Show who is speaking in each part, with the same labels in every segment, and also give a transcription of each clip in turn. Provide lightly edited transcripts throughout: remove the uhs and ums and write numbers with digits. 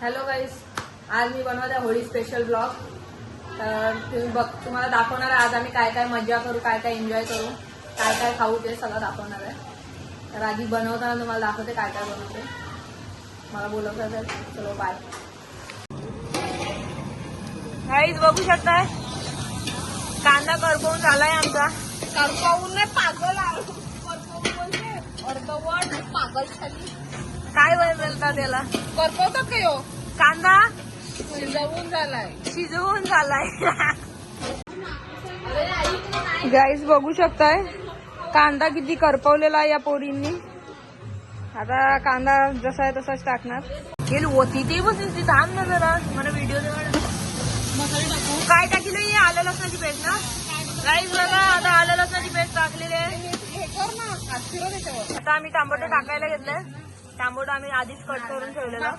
Speaker 1: Hello गाईस, आज मी बनवत आहे होळी स्पेशल ब्लॉग. तर तुम्हाला दाखवणार आहे आज आम्ही काय काय मजा करू, काय काय एन्जॉय करू, काय काय खाऊ ते सगळं दाखवणार आहे. तर आधी बनवताना तुम्हाला दाखवते काय काय बनवते. मला बोलवत आहे, चलो बाय. गाईस बघू शकताय कांदा करपवून झालाय आमचा.
Speaker 2: करपवून नाही, पागल अर्धवट पागल झाली.
Speaker 1: काय बनवता त्याला?
Speaker 2: करपवतात काय हो?
Speaker 1: कांदा
Speaker 2: शिजवून झालाय.
Speaker 1: गाईस बघू शकताय कांदा किती करपवलेला आहे या पोरींनी. आता कांदा जसा आहे तसाच टाकणार. गेली होती ते बस थांब ना जरा, मला व्हिडिओ दे. काय टाकले? आलं लसणाची पेस्ट ना गाईस. बघा आता आलं लसणाची पेस्ट टाकलेली आहे. आता आम्ही टमाटो टाकायला घेतलंय. टमाटो आम्ही आधीच कट करून ठेवलेला.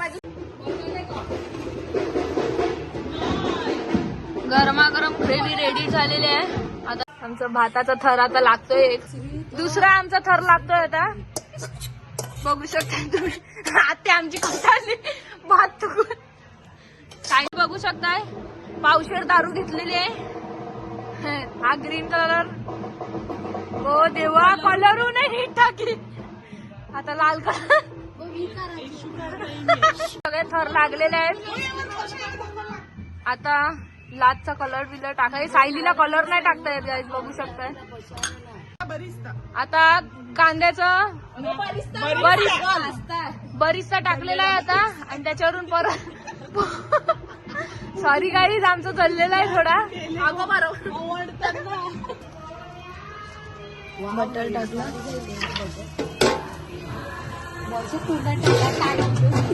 Speaker 1: गरमागरम ग्रेव्ही रेडी झालेली आहे. आता आमचा भाताचा थर आता लागतोय, एक दुसरा आमचा थर लागतोय आता. बघू शकता तुम्ही आता आमची कशी भात काही बघू शकताय. पावशेर दारू घेतलेली आहे. हा ग्रीन कलर, हो देवा कलर नाही टाकी. आता लाल कलर. सगळे थर लागलेले आहेत. आता लालचा कलर बिलर टाकाय. सायलीला कलर नाही टाकता येत गाईस, बघू शकताय. आता कांद्याचं बरिस्ता टाकलेला आहे आता, आणि त्याच्यावरून परत सॉरी गाईस आमचं चाललेलं आहे थोडा. बटर टाकला.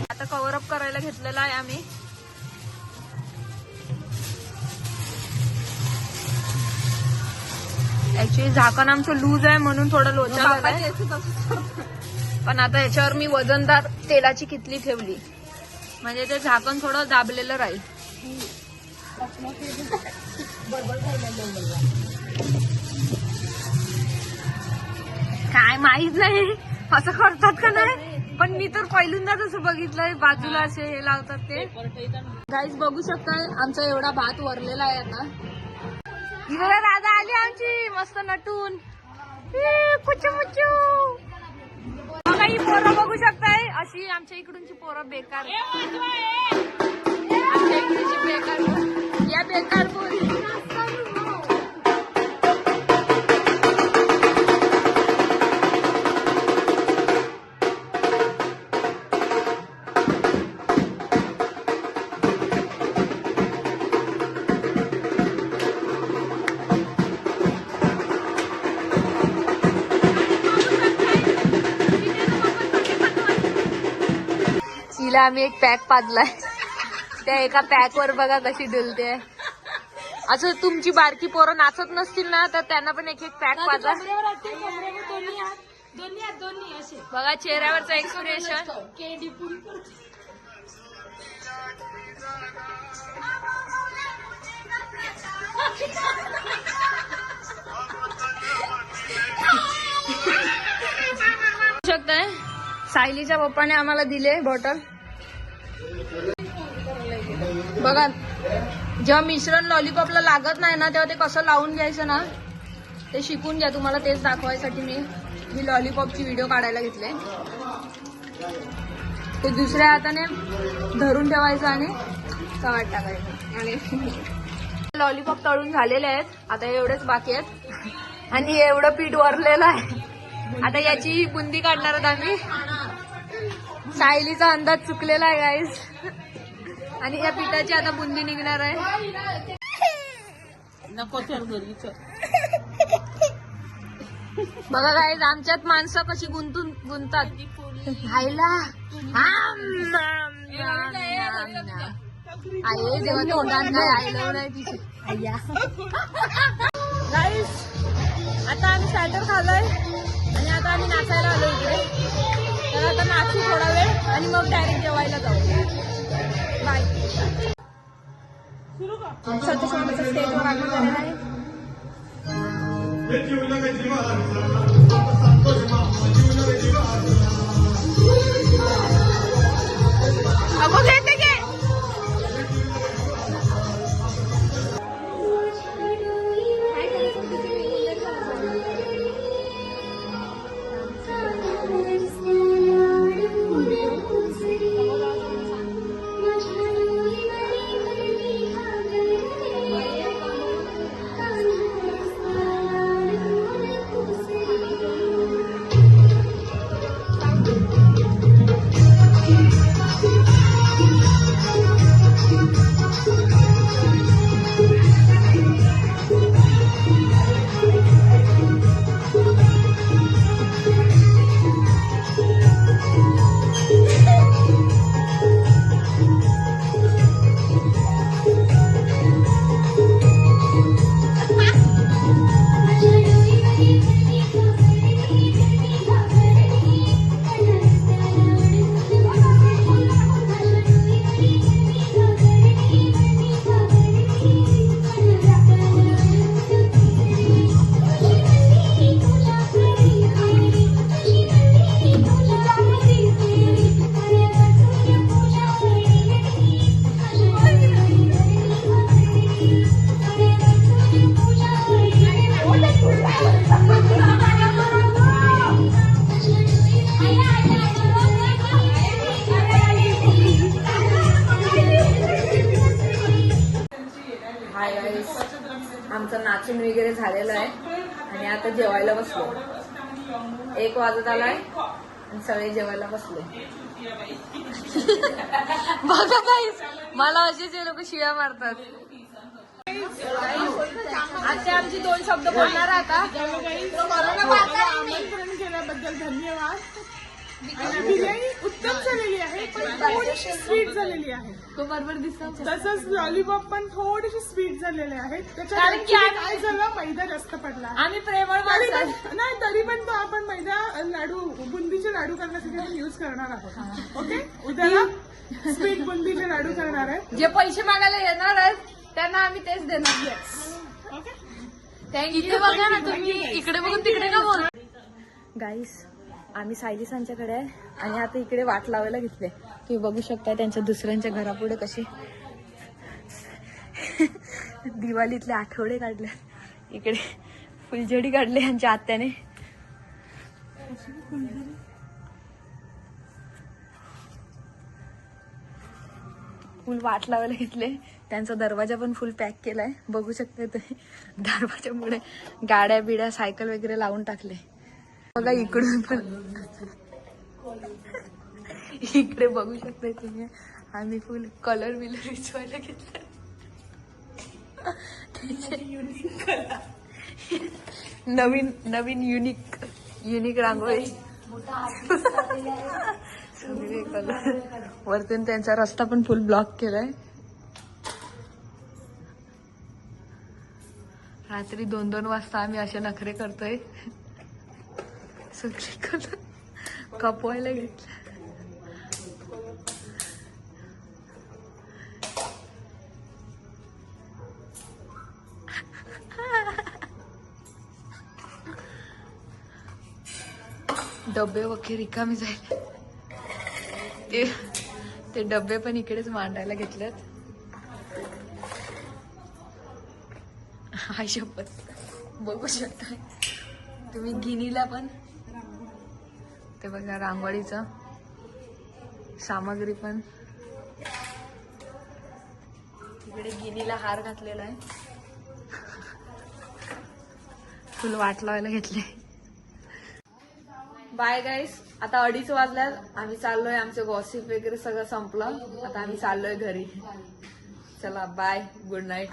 Speaker 1: आता कव्हर अप करायला घेतलेला आहे आम्ही. ऍक्च्युली झाकण आमचं लूज आहे म्हणून थोडं लोचा झालाय. पण आता याच्यावर मी वजनदार तेलाची किटली ठेवली म्हणजे ते झाकण थोडं दाबलेलं राहील. काय माहित नाही असं करतात का नाही, पण मी तर पहिल्यांदाच असं बघितलंय. बाजूला असे हे लावतात ते. गाईस बघू शकता आमचा एवढा भात वरलेला आहे आता. इकडे दादा आली आमची मस्त नटून. कुचू मुचू. काही पोरं बघू शकताय अशी आमच्या इकडूनची पोरं बेकार. आमच्या इकडची बेकार या बेकार पोरी. तिला आम्ही एक पॅक पाजलाय. त्या एका पॅक वर बघा कशी डुलते. असं तुमची बारकी पोरं नाचत नसतील ना तर त्यांना पण एक एक पॅक पाजा. बघा चेहऱ्यावरचं एक्सप्रेशन. शकताय सायलीच्या पप्पाने आम्हाला दिले बॉटल. बघा जेव्हा मिश्रण लॉलीपॉपला लागत नाही ना तेव्हा ते कसं लावून घ्यायचं ना ते शिकून घ्या. तुम्हाला तेच दाखवायसाठी मी लॉलीपॉपची व्हिडिओ काढायला घेतले. ते दुसऱ्या हाताने धरून ठेवायचं आणि तव्यात टाकायचं. आणि लॉलीपॉप तळून झालेले आहेत. आता एवढेच बाकी आहेत आणि एवढं पीठ वरलेलं आहे. आता याची बुंदी काढणार आहोत आम्ही. सायलीचा अंदाज चुकलेला आहे गाईस. आणि या पिठाची आता बुंदी निघणार आहे. बघा गाईस आमच्यात माणसं कशी गुंतात खायला. आई जेव्हा तोंडात काय आयलं नाही तिथे. गाईस आता आम्ही स्टार्टर खाल्लोय आणि आता आम्ही नाचायला आलो इकडे. तर आता नाचू थोडा वेळ आणि मग डायरेक्ट जेवायला जाऊ. बाय. सत्यस्वामीचा स्टेजवर आगमन झालेला आहे. अगो घेते घे. आमचं नाचून वगैरे झालेलं आहे आणि आता जेवायला बसलो. 1 वाजत आलाय आणि सगळे जेवायला बसले. बघा काहीच मला असेच हे लोक शिव्या मारतात. आता आमची 2 शब्द बोलणार आता.
Speaker 2: आमंत्रण केल्याबद्दल धन्यवाद. बिर्याणी उत्तम झालेली आहे पण थोडीशी स्वीट झालेली आहे.
Speaker 1: तो बरोबर दिसतो.
Speaker 2: तसंच लॉलीपॉप पण थोडीशी स्वीट झालेले आहेत. त्याच्यात
Speaker 1: कारण की
Speaker 2: actually काय झालं, मैदा जास्त पडला.
Speaker 1: आम्ही प्रेमळ माणसं.
Speaker 2: नाही तरी पण तो आपण मैदा लाडू बुंदीचे लाडू करण्यासाठी आपण युज करणार आहोत. ओके, उद्याला स्वीट बुंदीचे लाडू करणार आहे.
Speaker 1: जे पैसे मागायला येणार आहेत त्यांना आम्ही तेच देणार.
Speaker 2: Okay,
Speaker 1: thank you. बघा ना तुम्ही इकडे बघून तिकडे का बोल. गाईस आम्ही सायलीसांच्याकडे आहे आणि आता इकडे वाट लावायला घेतले. तुम्ही बघू शकता त्यांच्या दुसऱ्यांच्या घरापुढे कशी दिवाळीतले आठवडे काढले. इकडे फुलझडी काढले यांच्या आत्याने. फुल वाट लावायला घेतले. त्यांचा दरवाजा पण फुल पॅक केलाय. बघू शकता ते दरवाजामुळे गाड्या बिड्या सायकल वगैरे लावून टाकले. बघा इकडून पण इकडे बघू शकता तुम्ही आम्ही फुल कलर बिलर विचवायला घेतलं. नवीन नवीन युनिक रांगोळी सगळे कलर. वरतून त्यांचा रस्ता पण फुल ब्लॉक केलाय. रात्री 2-2 वाजता आम्ही असे नखरे करतोय. सगळे कलर कपवायला घेतले. डबे वगैरे रिकामी झाले. ते डबे पण इकडेच मांडायला घेतलेत. हाय शपथ. बघू शकता तुम्ही गिनीला पण. ते बघा रांगोळीचं सामग्री पण. इकडे गिनीला हार घातलेला आहे. फुल वाट लावायला घेतले. बाय गाईस. आता 2:30 वाजल्यात. आम्ही चाललोय. आमचं गॉसिप वगैरे सगळं संपलं. आता आम्ही चाललोय घरी. चला बाय. Good night.